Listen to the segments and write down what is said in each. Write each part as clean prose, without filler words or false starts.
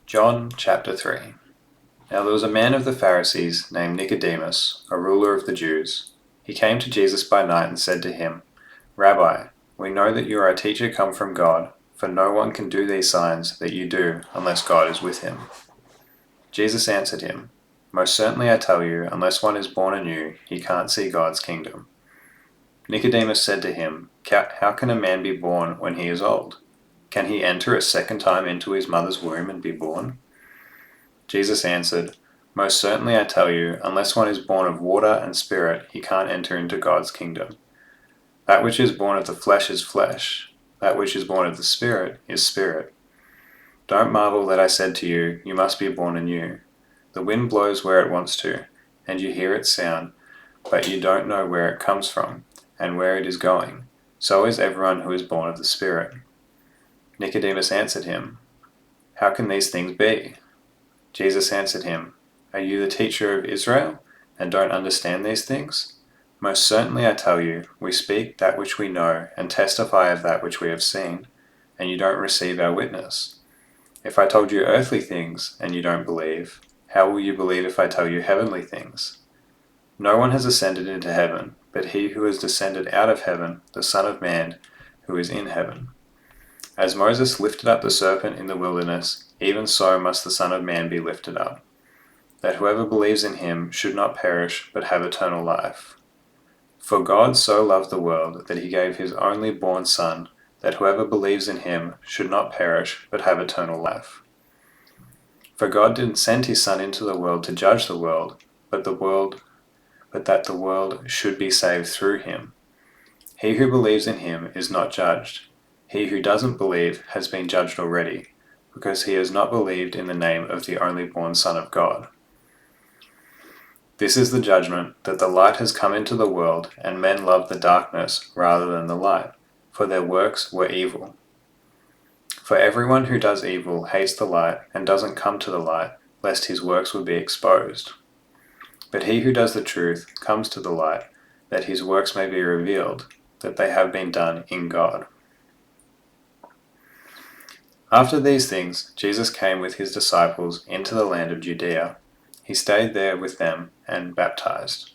John chapter 3. Now there was a man of the Pharisees named Nicodemus, a ruler of the Jews. He came to Jesus by night and said to him, Rabbi, we know that you are a teacher come from God, for no one can do these signs that you do unless God is with him. Jesus answered him, Most certainly I tell you, unless one is born anew, he can't see God's kingdom. Nicodemus said to him, How can a man be born when he is old? Can he enter a second time into his mother's womb and be born? Jesus answered, Most certainly I tell you, unless one is born of water and spirit, he can't enter into God's kingdom. That which is born of the flesh is flesh, that which is born of the spirit is spirit. Don't marvel that I said to you, You must be born anew. The wind blows where it wants to, and you hear its sound, but you don't know where it comes from, and where it is going. So is everyone who is born of the Spirit. Nicodemus answered him, How can these things be? Jesus answered him, Are you the teacher of Israel, and don't understand these things? Most certainly I tell you, we speak that which we know, and testify of that which we have seen, and you don't receive our witness. If I told you earthly things, and you don't believe, how will you believe if I tell you heavenly things? No one has ascended into heaven, but he who has descended out of heaven, the Son of Man, who is in heaven. As Moses lifted up the serpent in the wilderness, even so must the Son of Man be lifted up, that whoever believes in him should not perish, but have eternal life. For God so loved the world that he gave his only born Son, that whoever believes in him should not perish, but have eternal life. For God didn't send his Son into the world to judge the world, but that the world should be saved through him. He who believes in him is not judged. He who doesn't believe has been judged already, because he has not believed in the name of the only born Son of God. This is the judgment, that the light has come into the world, and men love the darkness rather than the light, for their works were evil. For everyone who does evil hates the light and doesn't come to the light, lest his works would be exposed. But he who does the truth comes to the light, that his works may be revealed, that they have been done in God. After these things, Jesus came with his disciples into the land of Judea. He stayed there with them and baptized.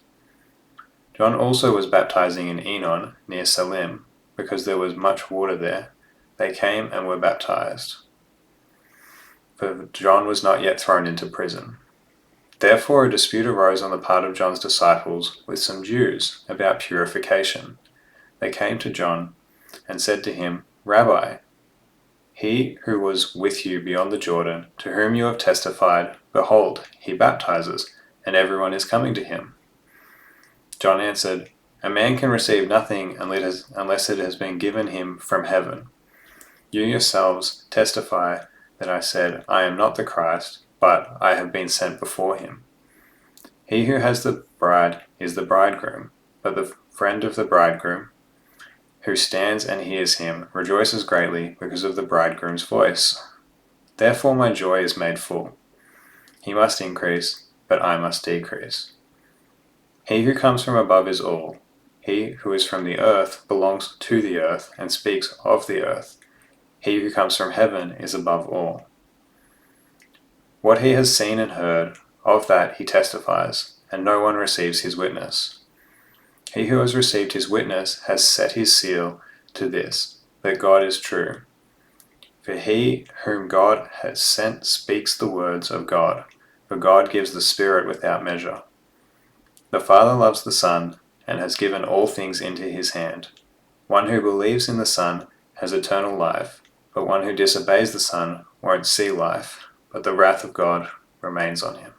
John also was baptizing in Enon near Salim, because there was much water there. They came and were baptized, for John was not yet thrown into prison. Therefore a dispute arose on the part of John's disciples with some Jews about purification. They came to John and said to him, Rabbi, he who was with you beyond the Jordan, to whom you have testified, behold, he baptizes, and everyone is coming to him. John answered, A man can receive nothing unless it has been given him from heaven. You yourselves testify that I said, I am not the Christ, but I have been sent before him. He who has the bride is the bridegroom, but the friend of the bridegroom, who stands and hears him, rejoices greatly because of the bridegroom's voice. Therefore my joy is made full. He must increase, but I must decrease. He who comes from above is all. He who is from the earth belongs to the earth and speaks of the earth. He who comes from heaven is above all. What he has seen and heard, of that he testifies, and no one receives his witness. He who has received his witness has set his seal to this, that God is true. For he whom God has sent speaks the words of God, for God gives the Spirit without measure. The Father loves the Son, and has given all things into his hand. One who believes in the Son has eternal life, but one who disobeys the Son won't see life, but the wrath of God remains on him.